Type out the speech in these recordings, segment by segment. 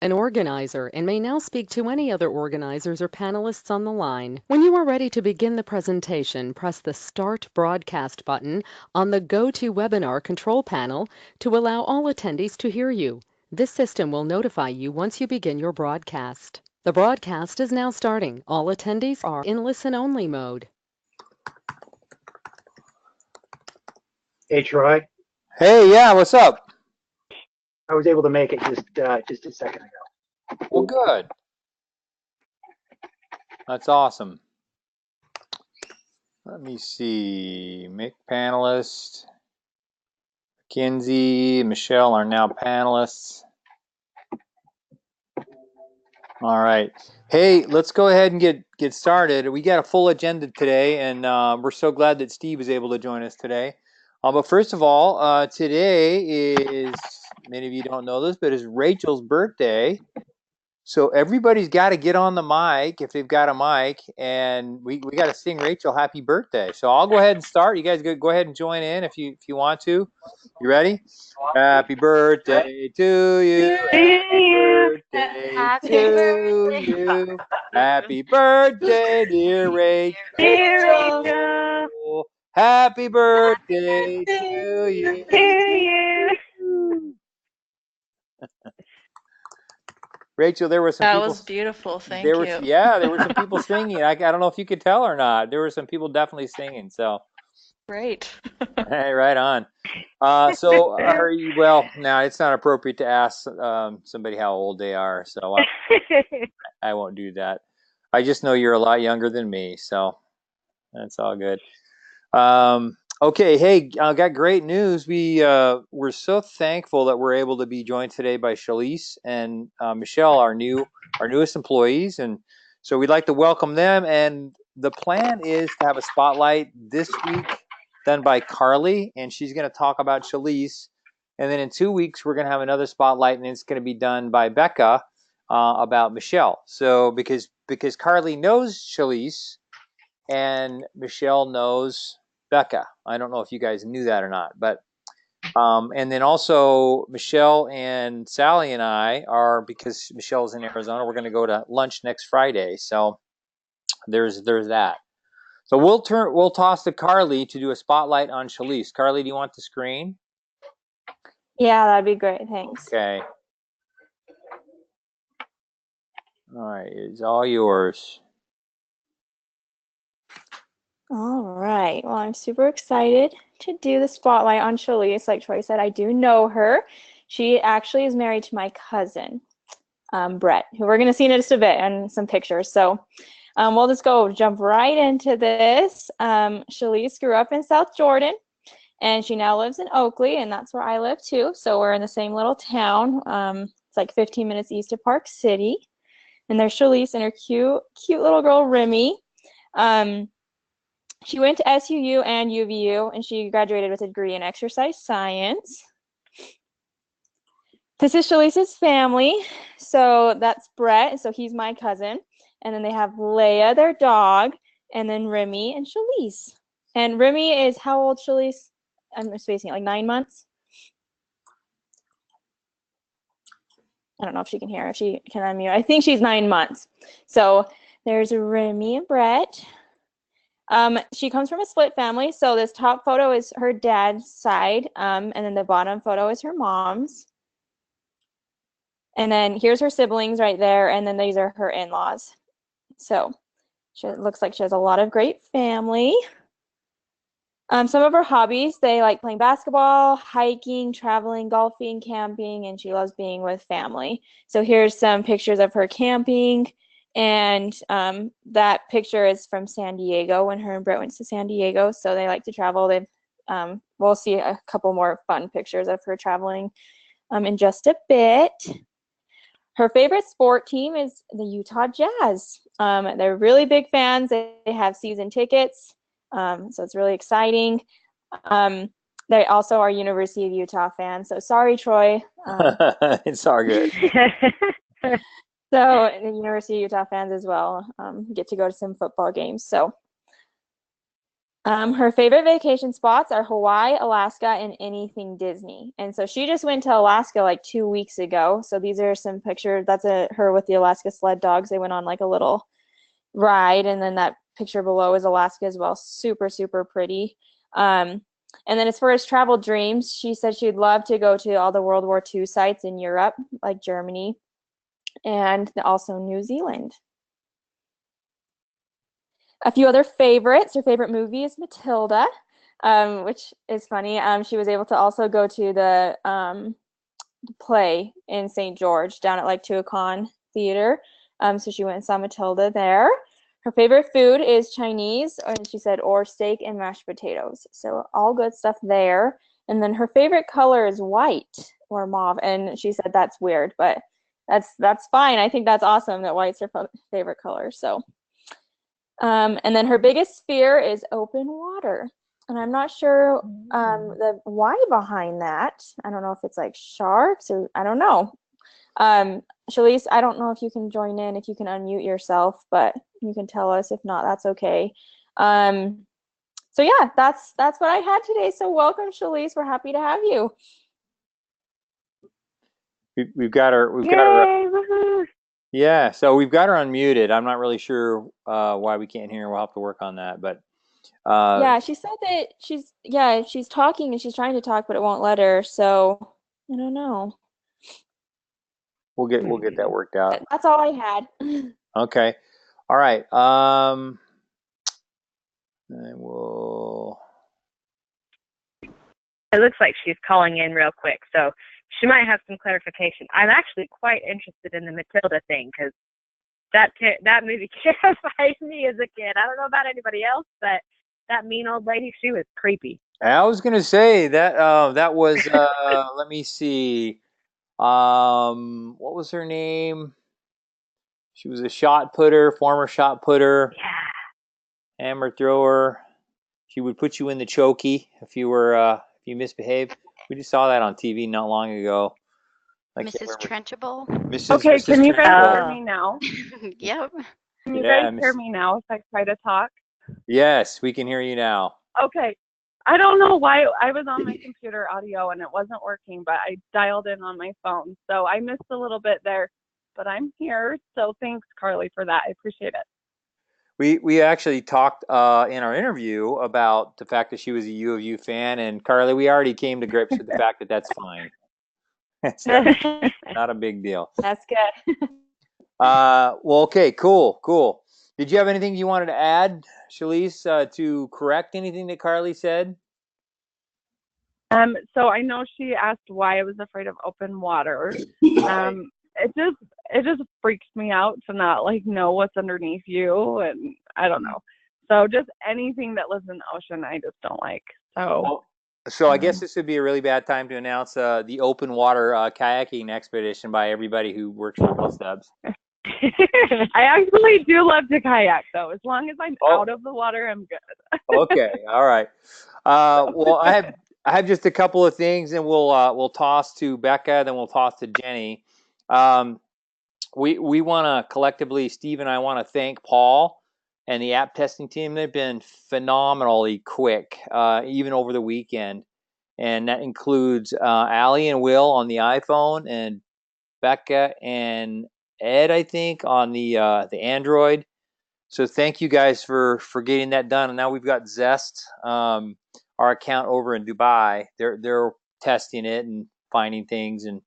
an organizer and may now speak to any other organizers or panelists on the line. When you are ready to begin the presentation, press the Start Broadcast button on the GoToWebinar control panel to allow all attendees to hear you. This system will notify you once you begin your broadcast. The broadcast is now starting. All attendees are in listen-only mode. Hey, Troy. Hey, yeah, what's up? I was able to make it just a second ago. Well, good. That's awesome. Let me see. Make panelist. Kinsey, Michelle are now panelists. All right. Hey, let's go ahead and get started. We got a full agenda today, and we're so glad that Steve is able to join us today. But first of all, today is, many of you don't know this, but it's Rachel's birthday. So everybody's got to get on the mic if they've got a mic, and we got to sing Rachel happy birthday. So I'll go ahead and start. You guys go ahead and join in if you want to. You ready? Happy birthday to you. Happy birthday to you. Happy birthday, dear Rachel. Happy birthday to you. Rachel, there were some people. That was beautiful. Thank you. There were some people singing. I don't know if you could tell or not. There were some people definitely singing. So, Great. hey, right on. Well, now it's not appropriate to ask somebody how old they are, so I won't do that. I just know you're a lot younger than me, so that's all good. Okay, hey, I got great news. We're so thankful that we're able to be joined today by Shalise and Michelle, our newest employees, and so we'd like to welcome them. And the plan is to have a spotlight this week done by Carly, and she's going to talk about Shalise. And then in 2 weeks, we're going to have another spotlight, and it's going to be done by Becca about Michelle. So because Carly knows Shalise and Michelle knows Becca. I don't know if you guys knew that or not, but and then also Michelle and Sally and I are, because Michelle's in Arizona, we're going to go to lunch next Friday. So there's that. So we'll toss to Carly to do a spotlight on Shalise. Carly, do you want the screen? Yeah, that'd be great. Thanks. Okay. All right, it's all yours. All right. Well, I'm super excited to do the spotlight on Shalise. Like Troy said, I do know her. She actually is married to my cousin, Brett, who we're going to see in just a bit and some pictures. So we'll just jump right into this. Shalise grew up in South Jordan, and she now lives in Oakley, and that's where I live too. So we're in the same little town. It's like 15 minutes east of Park City. And there's Shalise and her cute little girl, Remy. She went to SUU and UVU, and she graduated with a degree in exercise science. This is Shalise's family. So that's Brett, so he's my cousin. And then they have Leia, their dog, and then Remy and Shalise. And Remy is how old, Shalise? I'm spacing it, like 9 months? I don't know if she can hear, if she can unmute. I think she's 9 months. So there's Remy and Brett. She comes from a split family, so this top photo is her dad's side, and then the bottom photo is her mom's. And then here's her siblings right there, and then these are her in-laws. So it looks like she has a lot of great family. Some of her hobbies, they like playing basketball, hiking, traveling, golfing, camping, and she loves being with family. So here's some pictures of her camping. And that picture is from San Diego when her and Brett went to San Diego. So they like to travel. We'll see a couple more fun pictures of her traveling in just a bit. Her favorite sport team is the Utah Jazz. They're really big fans. They have season tickets. So it's really exciting. They also are University of Utah fans. So sorry, Troy. It's all good. So the University of Utah fans as well get to go to some football games. So Her favorite vacation spots are Hawaii, Alaska, and anything Disney. And so she just went to Alaska like 2 weeks ago. So these are some pictures. That's her with the Alaska sled dogs. They went on like a little ride, and then that picture below is Alaska as well. Super, super pretty. And then as far as travel dreams, she said she'd love to go to all the World War II sites in Europe, like Germany, and also New Zealand. A few other favorites. Her favorite movie is Matilda, which is funny. She was able to also go to the play in St. George down at like Tuacahn Theater. So she went and saw Matilda there. Her favorite food is Chinese, and she said, or steak and mashed potatoes. So all good stuff there. And then her favorite color is white or mauve, and she said that's weird, but that's fine. I think that's awesome that white's her favorite color. So, and then her biggest fear is open water, and I'm not sure the why behind that. I don't know if it's like sharks or I don't know. Shalise, I don't know if you can join in, if you can unmute yourself, but you can tell us. If not, that's okay. So yeah, that's what I had today. So welcome, Shalise. We're happy to have you. We've got her. Woohoo. Yeah, so we've got her unmuted. I'm not really sure why we can't hear her. We'll have to work on that. But yeah, she said that she's talking and she's trying to talk, but it won't let her. So I don't know. we'll get that worked out. That's all I had. Okay. All right. And we'll. It looks like she's calling in real quick, so she might have some clarification. I'm actually quite interested in the Matilda thing because that movie terrified me as a kid. I don't know about anybody else, but that mean old lady, she was creepy. I was gonna say that that was let me see. What was her name? She was a shot putter, former shot putter, hammer thrower. She would put you in the chokey if you misbehaved. We just saw that on TV not long ago. Mrs. Trenchable. Okay, Mrs. can you guys Trenchable. hear me now? Yep. Can you Yeah, guys hear me now if I try to talk? Yes, we can hear you now. Okay. I don't know why I was on my computer audio and it wasn't working, but I dialed in on my phone. So I missed a little bit there, but I'm here. So thanks, Carly, for that. I appreciate it. We actually talked in our interview about the fact that she was a U of U fan, and Carly, we already came to grips with the fact that that's fine. It's not a big deal. That's good. Well, okay, cool. Did you have anything you wanted to add, Shalise, to correct anything that Carly said? So I know she asked why I was afraid of open water. It just freaks me out to not like know what's underneath you, and I don't know. So just anything that lives in the ocean, I just don't like. So I guess this would be a really bad time to announce the open water kayaking expedition by everybody who works for Bus Dubs. I actually do love to kayak, though. As long as I'm out of the water, I'm good. Okay, all right. Well, I have just a couple of things, and we'll toss to Becca, then we'll toss to Jenny. We want to collectively, Steve and I want to thank Paul and the app testing team. They've been phenomenally quick, even over the weekend, and that includes Allie and Will on the iPhone, and Becca and Ed, I think, on the Android. So thank you guys for getting that done. And now we've got Zest, our account over in Dubai. They're testing it and finding things, and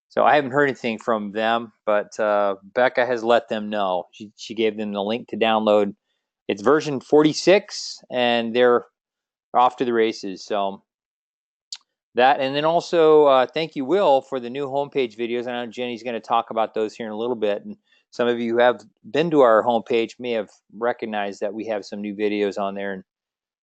so I haven't heard anything from them, but Becca has let them know. She gave them the link to download. It's version 46, and they're off to the races. So that, and then also thank you, Will, for the new homepage videos. I know Jenny's going to talk about those here in a little bit, and some of you who have been to our homepage may have recognized that we have some new videos on there, and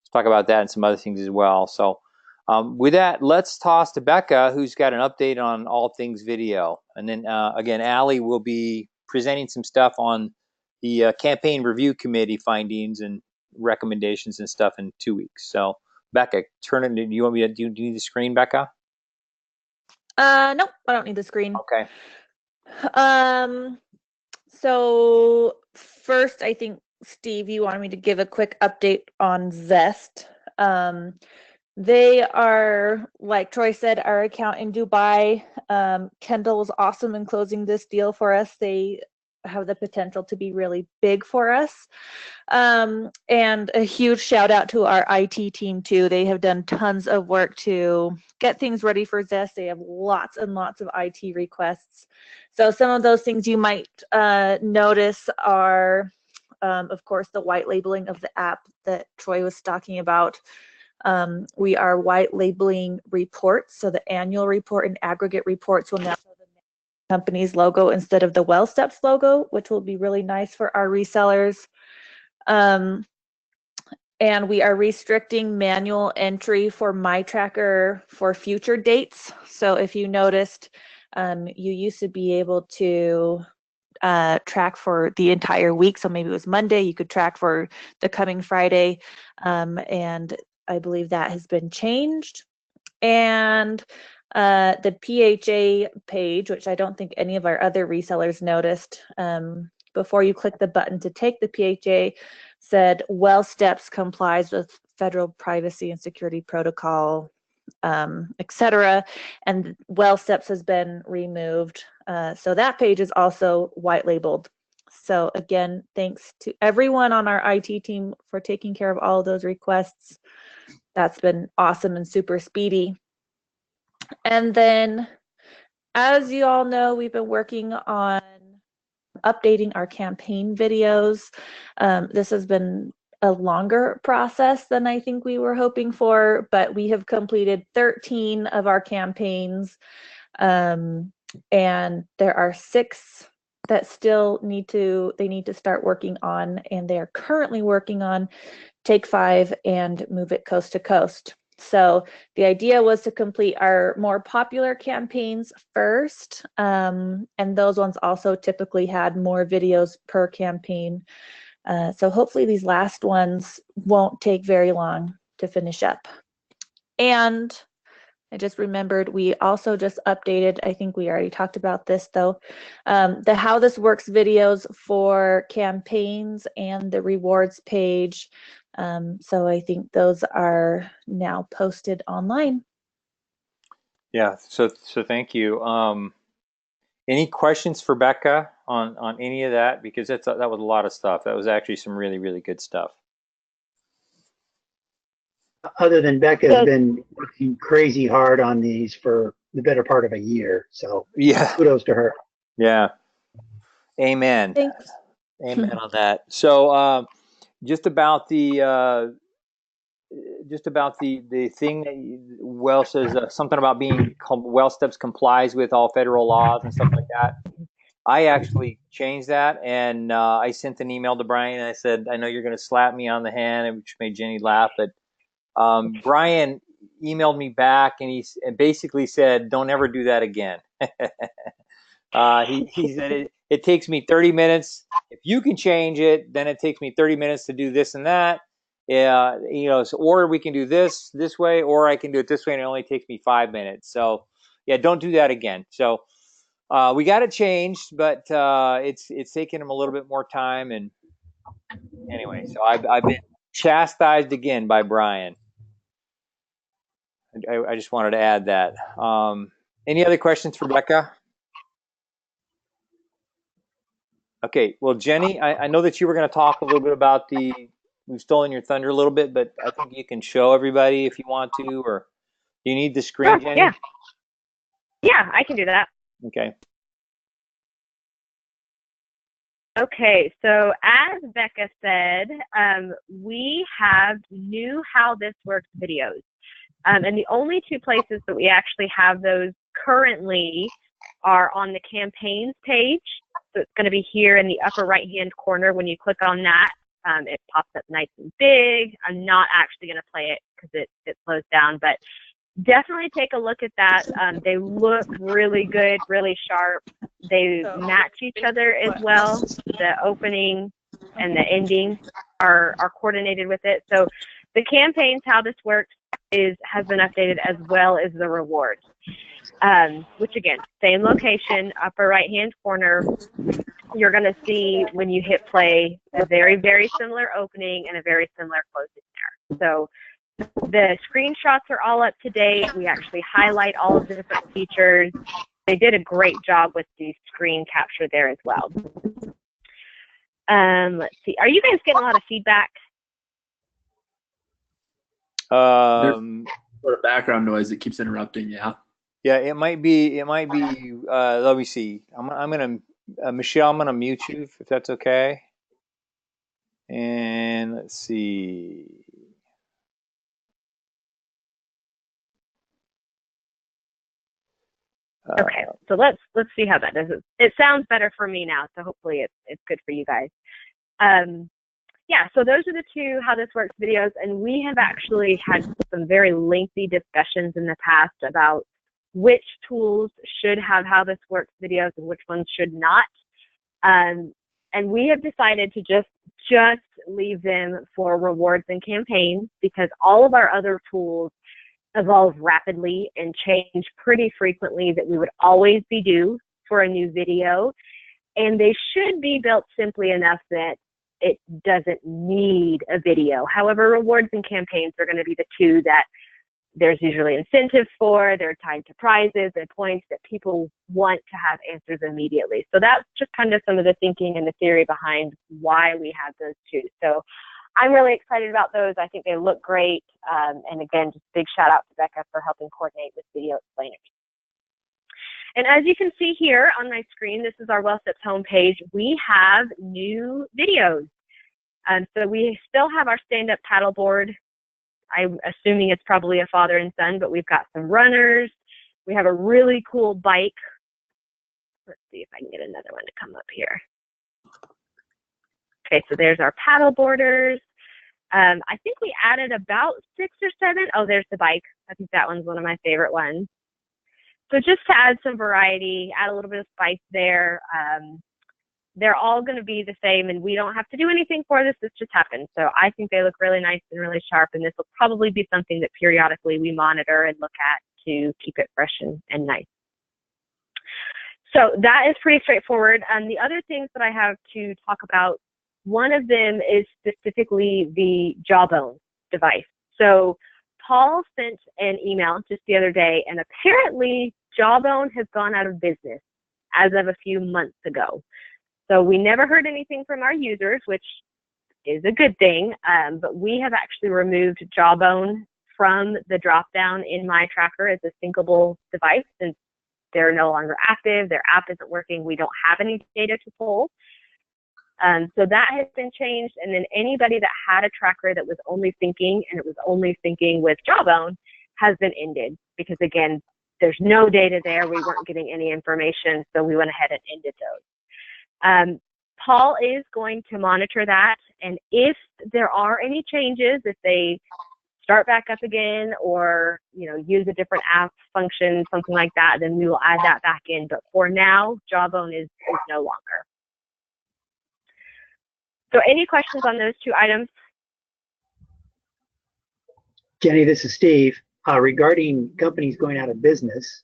let's talk about that and some other things as well. So with that, let's toss to Becca, who's got an update on all things video. And then again, Allie will be presenting some stuff on the campaign review committee findings and recommendations and stuff in 2 weeks. So Becca, turn it. Do you want me to do you need the screen, Becca? Nope, I don't need the screen. Okay. So first, I think Steve, you wanted me to give a quick update on Zest. They are, like Troy said, our account in Dubai. Kendall was awesome in closing this deal for us. They have the potential to be really big for us. And a huge shout out to our IT team too. They have done tons of work to get things ready for Zest. They have lots and lots of IT requests. So some of those things you might notice are, of course, the white labeling of the app that Troy was talking about. We are white labeling reports. So the annual report and aggregate reports will now have the company's logo instead of the WellSteps logo, which will be really nice for our resellers. And we are restricting manual entry for MyTracker for future dates. So if you noticed, you used to be able to track for the entire week. So maybe it was Monday, you could track for the coming Friday. And I believe that has been changed. And the PHA page, which I don't think any of our other resellers noticed, before you click the button to take the PHA, said WellSteps complies with federal privacy and security protocol, etc. And WellSteps has been removed. So that page is also white labeled. So again, thanks to everyone on our IT team for taking care of all of those requests. That's been awesome and super speedy. And then, as you all know, we've been working on updating our campaign videos. This has been a longer process than I think we were hoping for, but we have completed 13 of our campaigns. And there are 6 that still need to start working on, and they are currently working on Take 5 and Move It Coast to Coast. So the idea was to complete our more popular campaigns first, and those ones also typically had more videos per campaign. So hopefully these last ones won't take very long to finish up. And I just remembered we also just updated, I think we already talked about this though, the How This Works videos for campaigns and the rewards page. So I think those are now posted online. Yeah, so thank you. Any questions for Becca on any of that? Because that was a lot of stuff. That was actually some really, really good stuff. Other than Becca has been working crazy hard on these for the better part of a year. So yeah, kudos to her. Yeah. Amen. Thanks. Amen on that. So just about the thing that Well says something about being WellSteps complies with all federal laws and stuff like that. I actually changed that, and I sent an email to Brian, and I said, I know you're going to slap me on the hand, which made Jenny laugh, but Brian emailed me back, and he basically said, don't ever do that again. He said, it takes me 30 minutes. If you can change it, then it takes me 30 minutes to do this and that. Or we can do this way, or I can do it this way, and it only takes me 5 minutes. So yeah, don't do that again. So we got it changed, but it's taken him a little bit more time. And anyway, so I've been chastised again by Brian. I just wanted to add that. Any other questions for Becca? Okay, well, Jenny, I know that you were going to talk a little bit about we've stolen your thunder a little bit, but I think you can show everybody if you want to, or do you need the screen, Sure, Jenny? Yeah, I can do that. Okay. Okay, so as Becca said, we have new How This Works videos. And the only 2 places that we actually have those currently are on the campaigns page. So it's going to be here in the upper right-hand corner. When you click on that, it pops up nice and big. I'm not actually going to play it because it slows down, but definitely take a look at that. They look really good, really sharp. They match each other as well. The opening and the ending are coordinated with it. So the campaigns, How This Works, has been updated, as well as the rewards. Which again, same location, upper right-hand corner. you're going to see when you hit play a very, very similar opening and a very similar closing there. So the screenshots are all up to date. We actually highlight all of the different features. They did a great job with the screen capture there as well. Let's see. Are you guys getting a lot of feedback? Sort of background noise that keeps interrupting. Yeah. Yeah, it might be. Let me see. I'm gonna Michelle. I'm gonna mute you if that's okay. And let's see. Okay, so let's see how that does. It sounds better for me now, so hopefully it's good for you guys. Yeah, so those are the two How This Works videos, and we have actually had some very lengthy discussions in the past about which tools should have How This Works videos and which ones should not. And we have decided to just leave them for rewards and campaigns, because all of our other tools evolve rapidly and change pretty frequently, that we would always be due for a new video. And they should be built simply enough that it doesn't need a video. However, rewards and campaigns are going to be the two that there's usually incentives for. They're tied to prizes and points that people want to have answers immediately. So that's just kind of some of the thinking and the theory behind why we have those two. So I'm really excited about those. I think they look great. And again, just big shout out to Becca for helping coordinate with Video Explainers. And as you can see here on my screen, this is our WellSteps homepage. We have new videos. So we still have our stand-up paddleboard. I'm assuming it's probably a father and son, but we've got some runners. We have a really cool bike. Let's see if I can get another one to come up here. Okay, so there's our paddleboarders. I think we added about 6 or 7. Oh, there's the bike. I think that one's one of my favorite ones. So just to add some variety, add a little bit of spice there. They're all going to be the same, and we don't have to do anything for this. This just happens. So I think they look really nice and really sharp, and this will probably be something that periodically we monitor and look at to keep it fresh and nice. So that is pretty straightforward. The other things that I have to talk about, one of them is specifically the Jawbone device. So Paul sent an email just the other day, and apparently Jawbone has gone out of business as of a few months ago. So we never heard anything from our users, which is a good thing, but we have actually removed Jawbone from the drop-down in My Tracker as a syncable device, since they're no longer active, their app isn't working, we don't have any data to pull. So that has been changed, and then anybody that had a tracker that was only syncing, and it was only syncing with Jawbone, has been ended, because again, there's no data there, we weren't getting any information, so we went ahead and ended those. Paul is going to monitor that, and if there are any changes, if they start back up again or use a different app function, something like that, then we will add that back in. But for now, Jawbone is no longer. So any questions on those two items? Jenny, this is Steve. Regarding companies going out of business,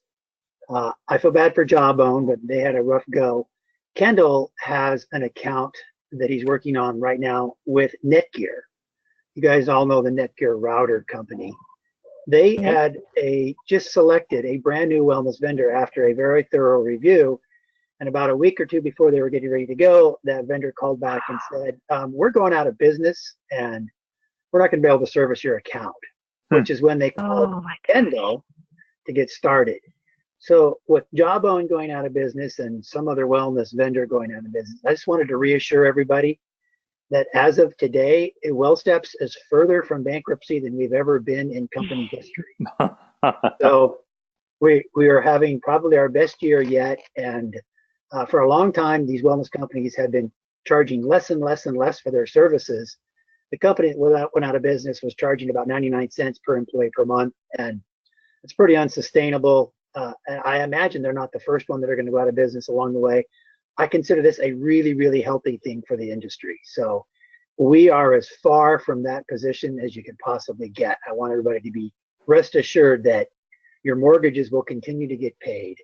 I feel bad for Jawbone, but they had a rough go. Kendall has an account that he's working on right now with Netgear. You guys all know the Netgear router company. They had just selected a brand new wellness vendor after a very thorough review. And about a week or two before they were getting ready to go, that vendor called back and said, we're going out of business and we're not going to be able to service your account, which is when they called Kendall to get started. So with Jawbone going out of business and some other wellness vendor going out of business, I just wanted to reassure everybody that as of today, WellSteps is further from bankruptcy than we've ever been in company history. So we are having probably our best year yet. And for a long time, these wellness companies have been charging less and less and less for their services. The company that went out of business was charging about 99 cents per employee per month. And it's pretty unsustainable. And I imagine they're not the first one that are going to go out of business along the way. I consider this a really, really healthy thing for the industry. So we are as far from that position as you can possibly get. I want everybody to be rest assured that your mortgages will continue to get paid.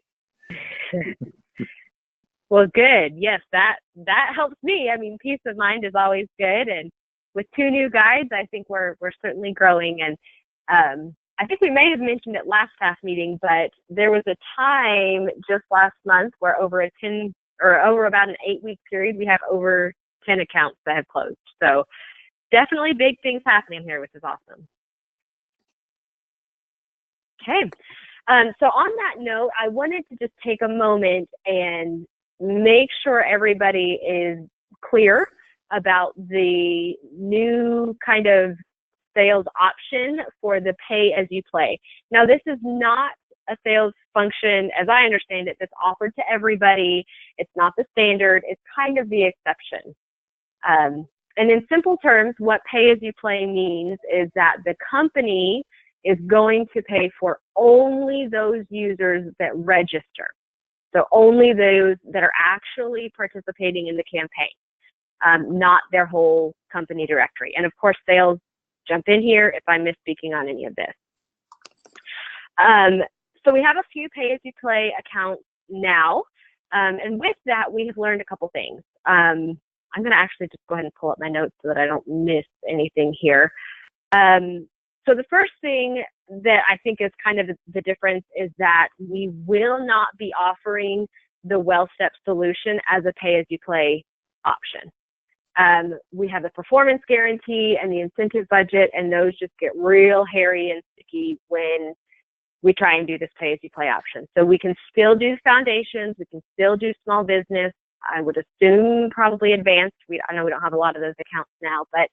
Well, good. Yes, that helps me. I mean, peace of mind is always good, and with 2 new guides, I think we're certainly growing. And I think we may have mentioned it last staff meeting, but there was a time just last month where over about an 8-week period, we have over 10 accounts that have closed. So definitely big things happening here, which is awesome. Okay. So on that note, I wanted to just take a moment and make sure everybody is clear about the new kind of sales option for the pay as you play. Now, this is not a sales function, as I understand it, that's offered to everybody. It's not the standard. It's kind of the exception. And in simple terms, what pay as you play means is that the company is going to pay for only those users that register. So only those that are actually participating in the campaign, not their whole company directory. And of course, sales, jump in here if I'm misspeaking on any of this. So we have a few pay-as-you-play accounts now. And with that, we have learned a couple things. I'm going to actually just go ahead and pull up my notes so that I don't miss anything here. So the first thing that I think is kind of the difference is that we will not be offering the WellStep solution as a pay-as-you-play option. We have the performance guarantee and the incentive budget, and those just get real hairy and sticky when we try and do this pay-as-you-play option. So we can still do foundations, we can still do small business. I would assume probably advanced. I know we don't have a lot of those accounts now, but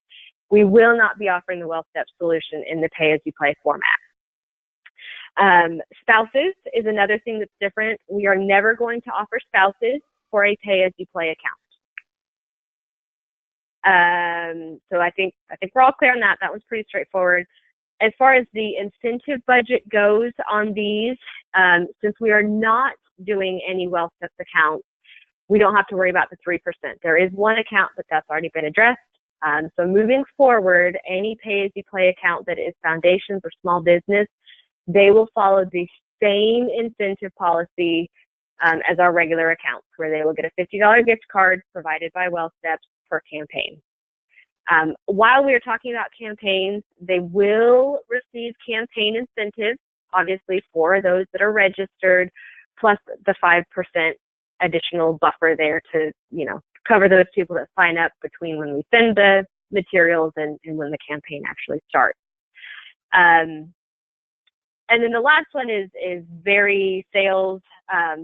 we will not be offering the WellStep solution in the pay-as-you-play format. Spouses is another thing that's different. We are never going to offer spouses for a pay-as-you-play account. So I think we're all clear on that. That was pretty straightforward. As far as the incentive budget goes on these, since we are not doing any WellStep accounts, we don't have to worry about the 3%. There is one account, but that's already been addressed. So moving forward, any pay-as-you-play account that is foundations or small business, they will follow the same incentive policy as our regular accounts, where they will get a $50 gift card provided by WellStep per campaign. While we are talking about campaigns, they will receive campaign incentives, obviously for those that are registered, plus the 5% additional buffer there to, cover those people that sign up between when we send the materials and when the campaign actually starts. And then the last one is very sales,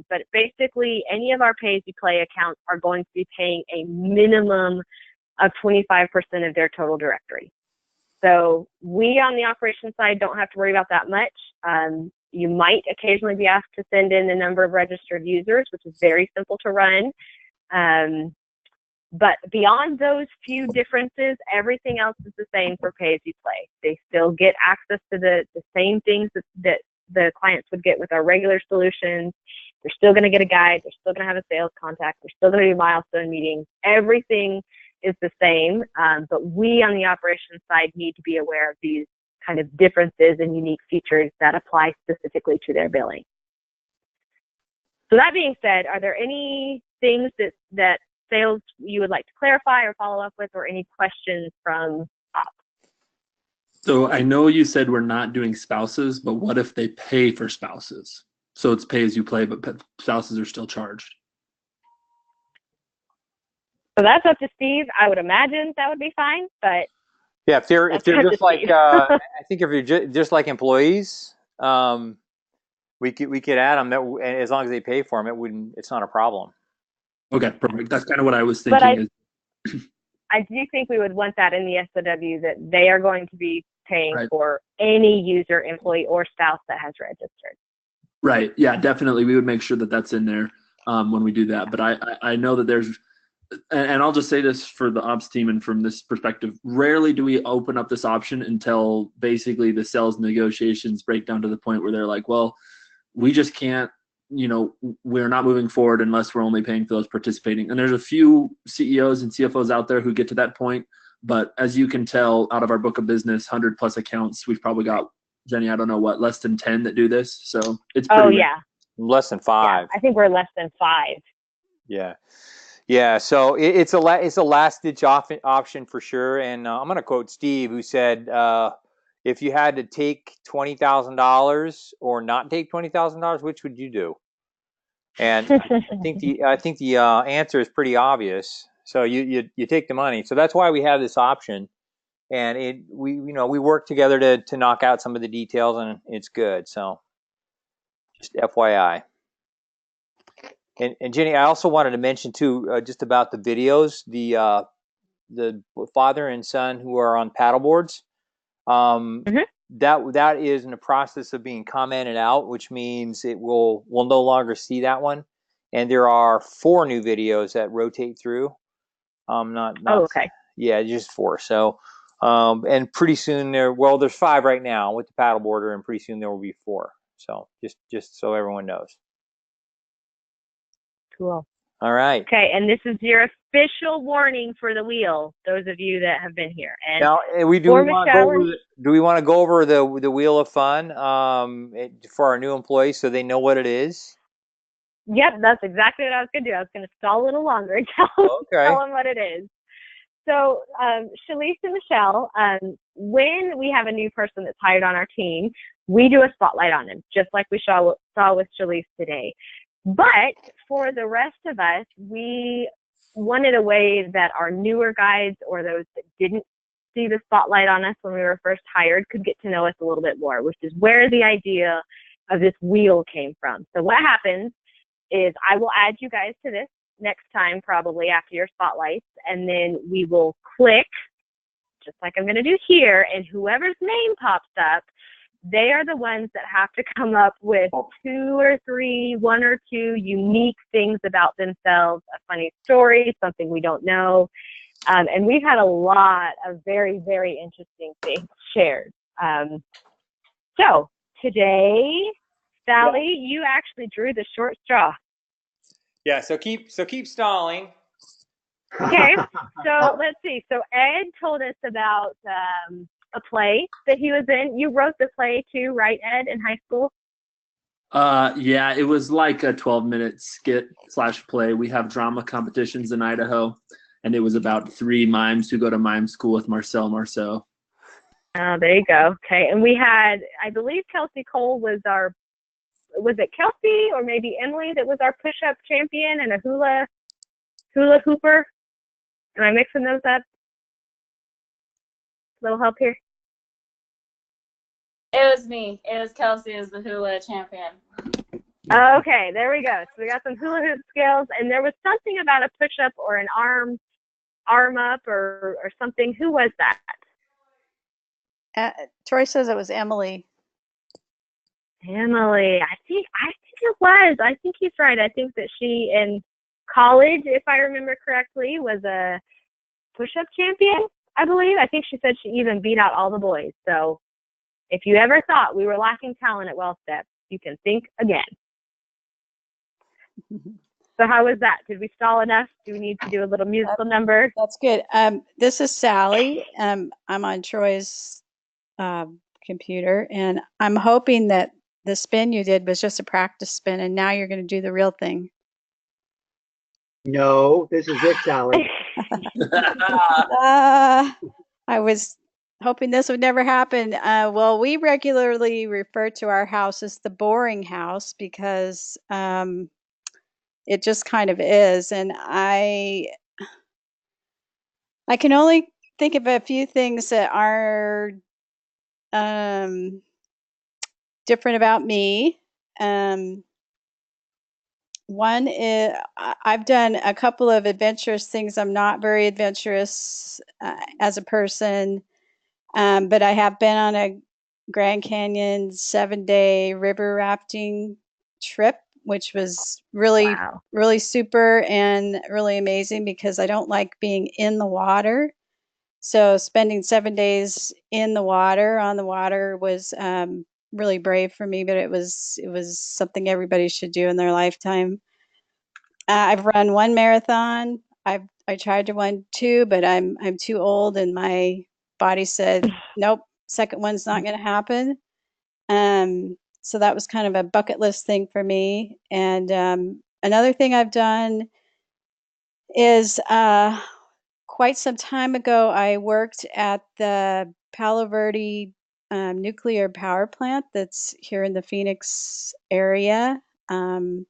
but basically any of our pay-as-you-play accounts are going to be paying a minimum of 25% of their total directory. So we on the operations side don't have to worry about that much. You might occasionally be asked to send in the number of registered users, which is very simple to run. But beyond those few differences, everything else is the same for pay-as-you-play. They still get access to the same things that the clients would get with our regular solutions. They're still going to get a guide. They're still going to have a sales contact. They're still going to do milestone meetings. Everything is the same, but we on the operations side need to be aware of these kind of differences and unique features that apply specifically to their billing. So that being said, are there any things that sales you would like to clarify or follow up with, or any questions from ops? So I know you said we're not doing spouses, but what if they pay for spouses? So it's pay as you play, but spouses are still charged. So that's up to Steve. I would imagine that would be fine, but yeah, if they're just like I think if you're just like employees, we could add them. That as long as they pay for them, it's not a problem. Okay, perfect. That's kind of what I was thinking. I do think we would want that in the SOW, that they are going to be paying for any user, employee, or spouse that has registered. Right. Yeah, definitely. We would make sure that that's in there when we do that. But I know that there's, and I'll just say this for the ops team and from this perspective, rarely do we open up this option until basically the sales negotiations break down to the point where they're like, well, we just can't, we're not moving forward unless we're only paying for those participating. And there's a few CEOs and CFOs out there who get to that point. But as you can tell, out of our book of business, 100 plus accounts, we've probably got, Jenny, I don't know what, less than 10 that do this. So it's pretty yeah. Less than 5. Yeah, I think we're less than 5. Yeah. So it's a last ditch option for sure. And I'm going to quote Steve, who said, if you had to take $20,000 or not take $20,000, which would you do? And I think the answer is pretty obvious. So you take the money. So that's why we have this option, and we work together to knock out some of the details, and it's good. So just FYI. And Jenny, I also wanted to mention too, just about the videos, the father and son who are on paddleboards. That is in the process of being commented out, which means we'll no longer see that one. And there are 4 new videos that rotate through. Not okay. Yeah, just 4. So and pretty soon there's 5 right now with the paddleboarder, and pretty soon there will be 4. So just so everyone knows. Cool. All right. Okay, and this is your official warning for the wheel, those of you that have been here. And now, do we want to go over the Wheel of Fun for our new employees so they know what it is? Yep, that's exactly what I was going to do. I was going to stall a little longer and tell them what it is. So, Shalise and Michelle, when we have a new person that's hired on our team, we do a spotlight on them, just like we saw with Shalise today. But for the rest of us, we wanted a way that our newer guides or those that didn't see the spotlight on us when we were first hired could get to know us a little bit more, which is where the idea of this wheel came from. So what happens is I will add you guys to this next time, probably after your spotlights, and then we will click, just like I'm going to do here, and whoever's name pops up, they are the ones that have to come up with 1 or 2 unique things about themselves, a funny story, something we don't know. And we've had a lot of very, very interesting things shared. So today, Sally, you actually drew the short straw. Yeah, so keep stalling. Okay, so let's see. So Ed told us about a play that he was in. You wrote the play too, right, Ed, in high school? Yeah, it was like a 12-minute skit / play. We have drama competitions in Idaho, and it was about 3 mimes who go to mime school with Marcel Marceau. Oh, there you go. Okay, and we had, I believe Kelsey Cole was it Kelsey or maybe Emily that was our push-up champion and a hula hooper? Am I mixing those up? A little help here? It was me. It was Kelsey as the hula champion. Okay, there we go. So we got some hula hoop skills, and there was something about a push-up or an arm up or something. Who was that? Troy says it was Emily. Emily, I think it was. I think he's right. I think that she in college, if I remember correctly, was a push-up champion, I believe. I think she said she even beat out all the boys. So if you ever thought we were lacking talent at WellStep, you can think again. So how was that? Did we stall enough? Do we need to do a little musical number? That's good. This is Sally. I'm on Troy's computer, and I'm hoping that the spin you did was just a practice spin, and now you're going to do the real thing. No, this is it, Sally. I was hoping this would never happen. Well, we regularly refer to our house as the boring house because it just kind of is. And I can only think of a few things that are different about me. One is I've done a couple of adventurous things. I'm not very adventurous as a person, but I have been on a Grand Canyon 7-day river rafting trip, which was really, really super and really amazing because I don't like being in the water. So spending 7 days on the water was really brave for me, but it was something everybody should do in their lifetime. I've run 1 marathon. I tried to run 2, but I'm too old, and my body said nope. Second one's not going to happen. So that was kind of a bucket list thing for me. And another thing I've done is quite some time ago, I worked at the Palo Verde nuclear power plant that's here in the Phoenix area. And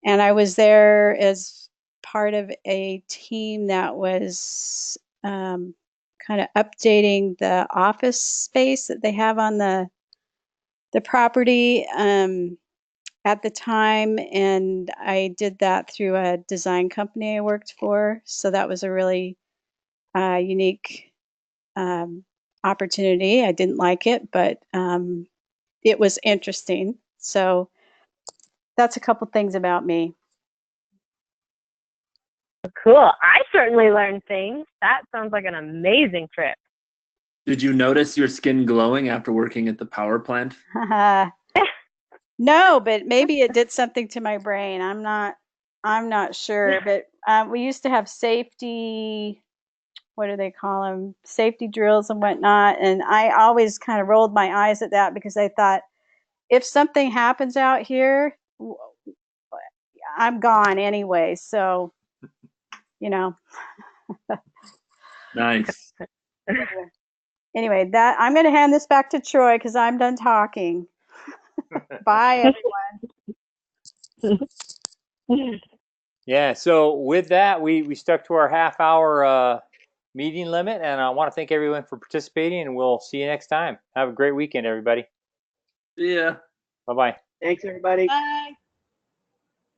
I was there as part of a team that was kind of updating the office space that they have on the property at the time, and I did that through a design company I worked for. So that was a really unique opportunity. I didn't like it, but it was interesting. So that's a couple things about me. Cool. I certainly learned things. That sounds like an amazing trip. Did you notice your skin glowing after working at the power plant? No, but maybe it did something to my brain. I'm not sure. But we used to have safety, what do they call them? Safety drills and whatnot. And I always kind of rolled my eyes at that because I thought, if something happens out here, I'm gone anyway. So, you know. Nice. Anyway, that I'm going to hand this back to Troy because I'm done talking. Bye, everyone. Yeah, so with that, we stuck to our half-hour meeting limit, and I want to thank everyone for participating, and we'll see you next time. Have a great weekend, everybody. See ya. Bye-bye. Thanks, everybody. Bye.